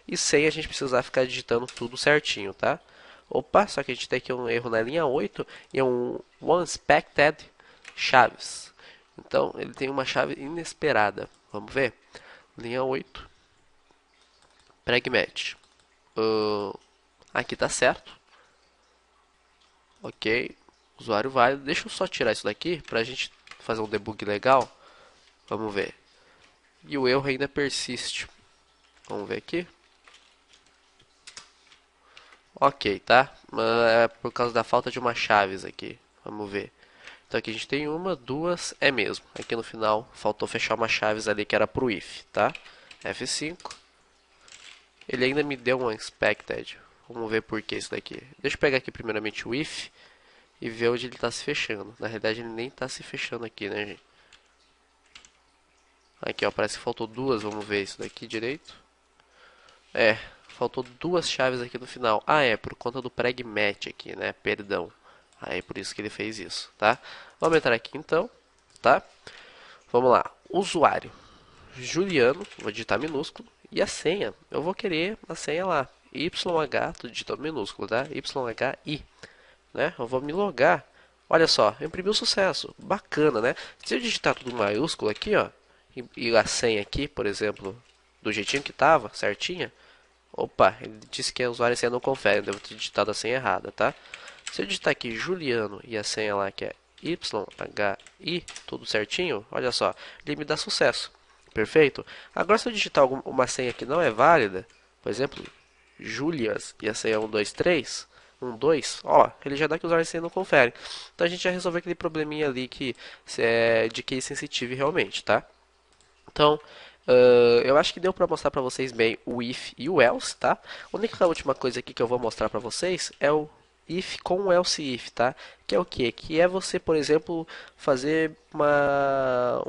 e sem a gente precisar ficar digitando tudo certinho, tá? Opa, só que a gente tem aqui um erro na linha 8 e um unexpected chaves. Então, ele tem uma chave inesperada. Vamos ver? Linha 8, pragmat. Aqui tá certo. Ok. Usuário válido. Deixa eu só tirar isso daqui pra gente fazer um debug legal. Vamos ver. E o erro ainda persiste. Vamos ver aqui. Ok, tá? É por causa da falta de umas chaves aqui. Vamos ver. Então aqui a gente tem uma, duas, é mesmo. Aqui no final faltou fechar umas chaves ali que era pro if, tá? F5. Ele ainda me deu um expected. Vamos ver por que isso daqui. Deixa eu pegar aqui primeiramente o if e ver onde ele está se fechando. Na realidade ele nem está se fechando aqui, né, gente? Aqui, ó, parece que faltou duas. Vamos ver isso daqui direito. É, faltou duas chaves aqui no final. Ah, é, por conta do pragmat aqui, né? Perdão. Aí, por isso que ele fez isso, tá? Vamos entrar aqui então, tá? Vamos lá. Usuário. Juliano, vou digitar minúsculo. E a senha, eu vou querer a senha lá. YH, tô digitando minúsculo, tá? YHI, né? Eu vou me logar. Olha só, imprimiu sucesso. Bacana, né? Se eu digitar tudo maiúsculo aqui, ó, e a senha aqui, por exemplo, do jeitinho que tava, certinha. Opa, ele disse que a usuário e senha não confere, devo ter digitado a senha errada, tá? Se eu digitar aqui Juliano e a senha lá que é YHI, tudo certinho, olha só, ele me dá sucesso. Perfeito? Agora se eu digitar uma senha que não é válida, por exemplo, Julias e a senha 123, 12, ó, ele já dá que o usuário e senha não confere. Então a gente já resolveu aquele probleminha ali que é de case sensitive realmente, tá? Então, eu acho que deu para mostrar para vocês bem o if e o else, tá? A única última coisa aqui que eu vou mostrar para vocês é o if com o else if, tá? Que é o que? Que é você, por exemplo, fazer uma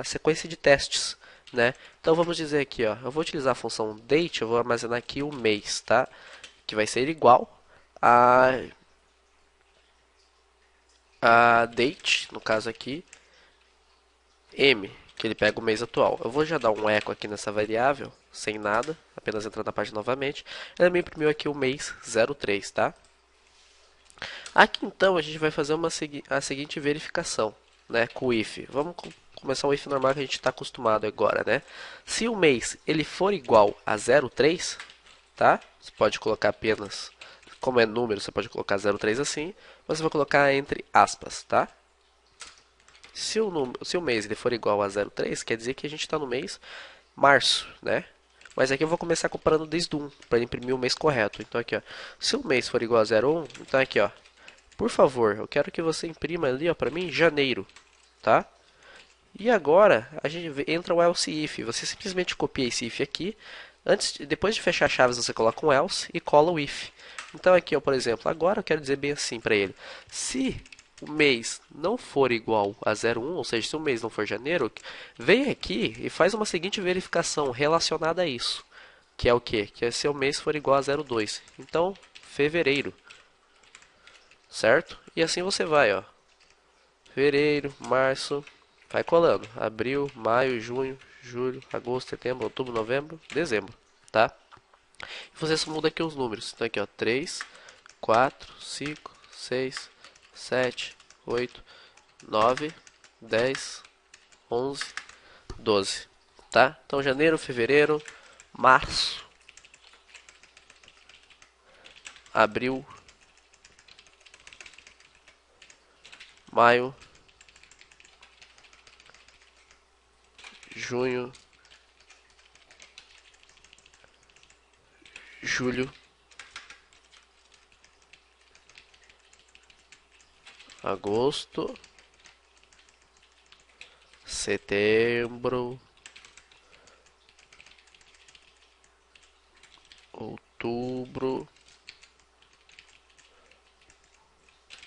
sequência de testes, né? Então vamos dizer aqui, ó, eu vou utilizar a função date, eu vou armazenar aqui o mês, tá? Que vai ser igual a date, no caso aqui, M, que ele pega o mês atual. Eu vou já dar um eco aqui nessa variável, sem nada, apenas entrar na página novamente. Ele me imprimiu aqui o mês 03, tá? Aqui então a gente vai fazer a seguinte verificação, né, com o if. Vamos começar o if normal que a gente está acostumado agora, né? Se o mês ele for igual a 03, tá? Você pode colocar apenas, como é número, você pode colocar 03 assim, mas você vai colocar entre aspas, tá? Se o mês ele for igual a 03, quer dizer que a gente está no mês março, né? Mas aqui eu vou começar comparando desde o 1, para imprimir o mês correto. Então aqui, ó, se o mês for igual a 01, então aqui, ó, por favor, eu quero que você imprima ali, ó, para mim, janeiro, tá? E agora a gente entra o else if. Você simplesmente copia esse if aqui. Depois de fechar as chaves, você coloca um else e cola o if. Então aqui, ó, por exemplo, agora eu quero dizer bem assim para ele: se o mês não for igual a 01, ou seja, se o mês não for janeiro, vem aqui e faz uma seguinte verificação relacionada a isso, que é o quê? Que é se o mês for igual a 02. Então, fevereiro, certo? E assim você vai, ó. Fevereiro, março, vai colando. Abril, maio, junho, julho, agosto, setembro, outubro, novembro, dezembro, tá? E você só muda aqui os números. Então aqui, ó, 3, 4, 5, 6, 7, 8, 9, 10, 11, 12, tá? Então janeiro, fevereiro, março, abril, maio, junho, julho, agosto, setembro, outubro,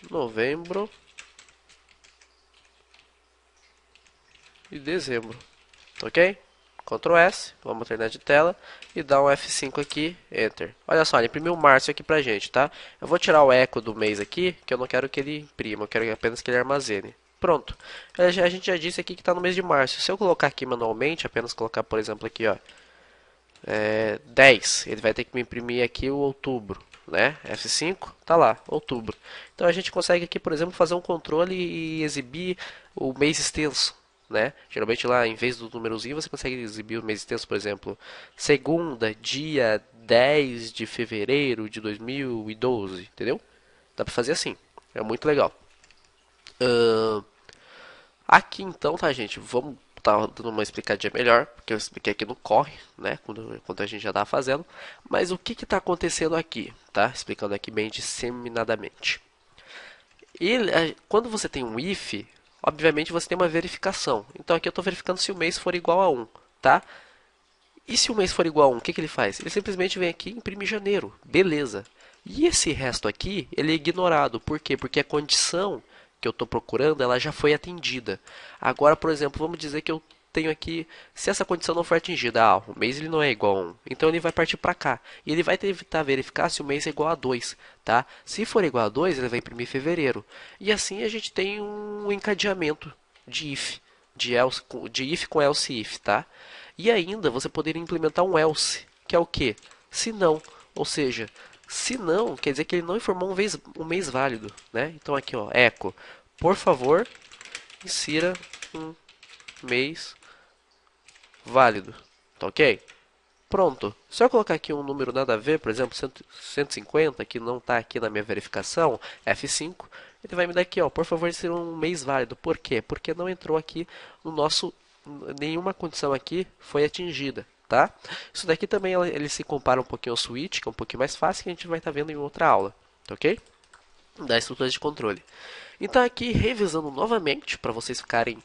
novembro e dezembro, ok? Ctrl S, vamos alternar de tela e dar um F5 aqui, Enter. Olha só, ele imprimiu março aqui pra gente, tá? Eu vou tirar o eco do mês aqui, que eu não quero que ele imprima, eu quero apenas que ele armazene. Pronto. A gente já disse aqui que está no mês de março. Se eu colocar aqui manualmente, apenas colocar, por exemplo, aqui, ó, 10. Ele vai ter que me imprimir aqui o outubro, né? F5, tá lá, outubro. Então a gente consegue aqui, por exemplo, fazer um controle e exibir o mês extenso, né? Geralmente lá, em vez do númerozinho, você consegue exibir o mês extenso, por exemplo, segunda, dia 10 de fevereiro de 2012, entendeu? Dá pra fazer assim, é muito legal. Ahn, Aqui então, tá, gente? Vamos tá dando uma explicadinha melhor, porque eu expliquei aqui no corre, né? Quando a gente já estava fazendo. Mas o que está acontecendo aqui, tá? Explicando aqui bem disseminadamente. Quando você tem um if, obviamente você tem uma verificação. Então aqui eu estou verificando se o mês for igual a 1, tá? E se o mês for igual a 1, o que ele faz? Ele simplesmente vem aqui e imprime janeiro. Beleza. E esse resto aqui, ele é ignorado. Por quê? Porque a condição que eu estou procurando, ela já foi atendida. Agora, por exemplo, vamos dizer que eu tenho aqui, se essa condição não for atingida, o mês ele não é igual a 1. Então ele vai partir para cá. E ele vai tentar verificar se o mês é igual a 2, tá? Se for igual a 2, ele vai imprimir fevereiro. E assim a gente tem um encadeamento de if, de if com else if, tá? E ainda você poderia implementar um else, que é o quê? Se não, ou seja, se não, quer dizer que ele não informou um mês válido, né? Então aqui, ó, echo, por favor, insira um mês válido, tá ok? Pronto. Se eu colocar aqui um número nada a ver, por exemplo, 150, que não está aqui na minha verificação, F5, ele vai me dar aqui, ó, por favor, insira um mês válido. Por quê? Porque não entrou aqui no nosso, nenhuma condição aqui foi atingida, tá? Isso daqui também ele se compara um pouquinho ao switch, que é um pouquinho mais fácil, que a gente vai estar vendo em outra aula, tá ok? Da estrutura de controle. Então aqui, revisando novamente, para vocês ficarem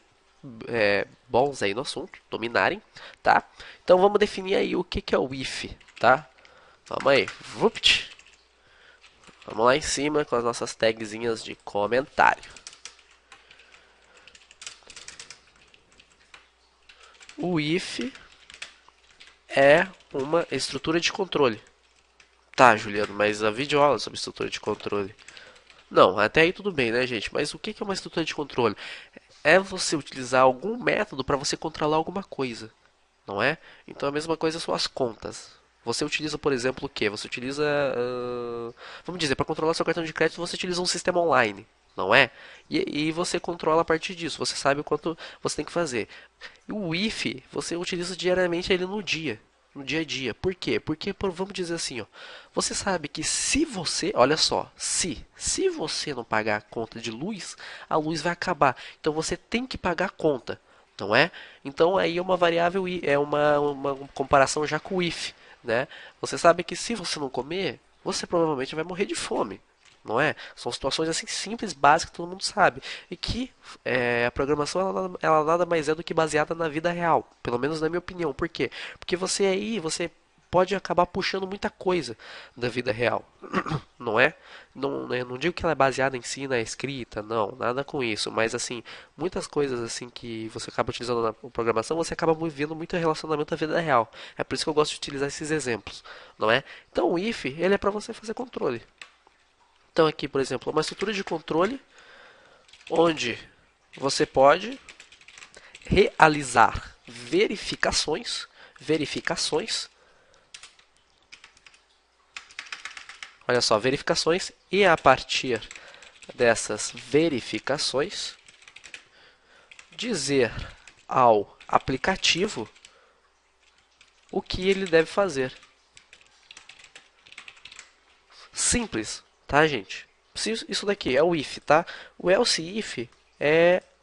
bons aí no assunto, dominarem, tá? Então vamos definir aí o que é o if, tá? Vamos aí, vupt. Vamos lá em cima com as nossas tagzinhas de comentário. O if é uma estrutura de controle. Tá, Juliano, mas a videoaula é sobre estrutura de controle. Não, até aí tudo bem, né, gente? Mas o que é uma estrutura de controle? É você utilizar algum método para você controlar alguma coisa, não é? Então a mesma coisa são as contas. Você utiliza, por exemplo, o que? Você utiliza, vamos dizer, para controlar seu cartão de crédito, você utiliza um sistema online, não é? E você controla a partir disso. Você sabe o quanto você tem que fazer. E o if, você utiliza diariamente ele no dia. No dia a dia. Por quê? Porque, vamos dizer assim, ó, você sabe que se você, olha só, se você não pagar a conta de luz, a luz vai acabar. Então você tem que pagar a conta, não é? Então aí é uma variável, é uma comparação já com o if, né? Você sabe que se você não comer, você provavelmente vai morrer de fome, não é? São situações assim simples, básicas, que todo mundo sabe. E que a programação ela nada mais é do que baseada na vida real, pelo menos na minha opinião. Por quê? Porque você pode acabar puxando muita coisa da vida real, não é? Não digo que ela é baseada em si na escrita, não, nada com isso, mas assim, muitas coisas assim que você acaba utilizando na programação, você acaba vendo muito relacionamento à vida real. É por isso que eu gosto de utilizar esses exemplos, não é? Então o if, ele é para você fazer controle. Então aqui, por exemplo, uma estrutura de controle onde você pode realizar verificações, olha só, verificações, e a partir dessas verificações dizer ao aplicativo o que ele deve fazer. Simples, tá, gente? Isso daqui é o if, tá? O else if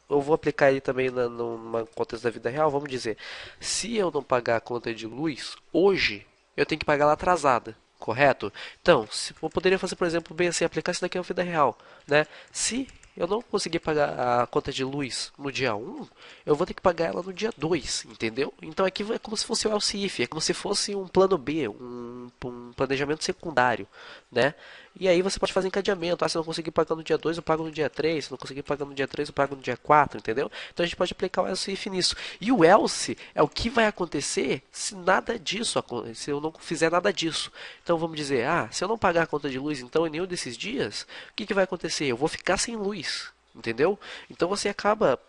eu vou aplicar ele também numa contexto da vida real. Vamos dizer, se eu não pagar a conta de luz hoje, eu tenho que pagar ela atrasada, correto? Então, eu poderia fazer, por exemplo, bem assim, aplicar isso daqui na vida real, né? Se eu não conseguir pagar a conta de luz no dia 1, eu vou ter que pagar ela no dia 2, entendeu? Então aqui é como se fosse o else if, é como se fosse um plano B, um planejamento secundário, né? E aí você pode fazer encadeamento. Se eu não conseguir pagar no dia 2, eu pago no dia 3. Se não conseguir pagar no dia 3, eu pago no dia 4, entendeu? Então a gente pode aplicar o else if nisso. E o else é o que vai acontecer se nada disso, se eu não fizer nada disso. Então vamos dizer, se eu não pagar a conta de luz então em nenhum desses dias, o que vai acontecer? Eu vou ficar sem luz, entendeu? Então você acaba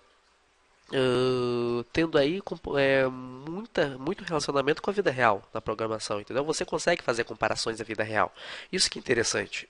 tendo aí muito relacionamento com a vida real na programação, entendeu? Você consegue fazer comparações da vida real. Isso que é interessante.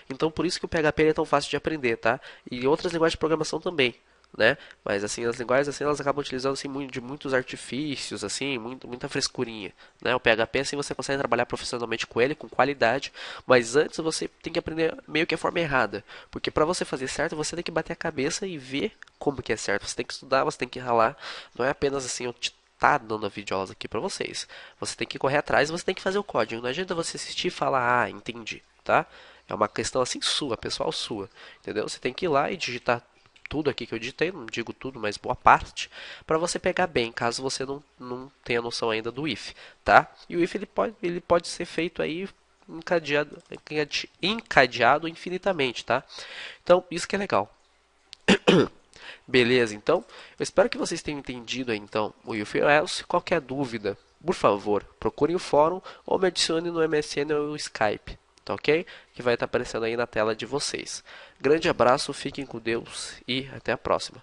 Então, por isso que o PHP é tão fácil de aprender, tá? E outras linguagens de programação também, né? Mas assim, as linguagens assim, elas acabam utilizando assim de muitos artifícios, assim, muita frescurinha, né? O PHP assim você consegue trabalhar profissionalmente com ele, com qualidade, mas antes você tem que aprender meio que a forma errada, porque para você fazer certo, você tem que bater a cabeça e ver como que é certo. Você tem que estudar, você tem que ralar. Não é apenas assim eu te tá dando a videoaulas aqui para vocês. Você tem que correr atrás, e você tem que fazer o código. Não adianta você assistir e falar, ah, entendi, tá? É uma questão assim sua, pessoal sua, entendeu? Você tem que ir lá e digitar tudo aqui que eu digitei, não digo tudo, mas boa parte, para você pegar bem, caso você não tenha noção ainda do if, tá? E o if ele pode ser feito aí encadeado infinitamente, tá? Então, isso que é legal. Beleza, então, eu espero que vocês tenham entendido aí, então, o if else. Qualquer dúvida, por favor, procurem o fórum ou me adicione no MSN ou no Skype, tá ok? Que vai estar aparecendo aí na tela de vocês. Grande abraço, fiquem com Deus e até a próxima.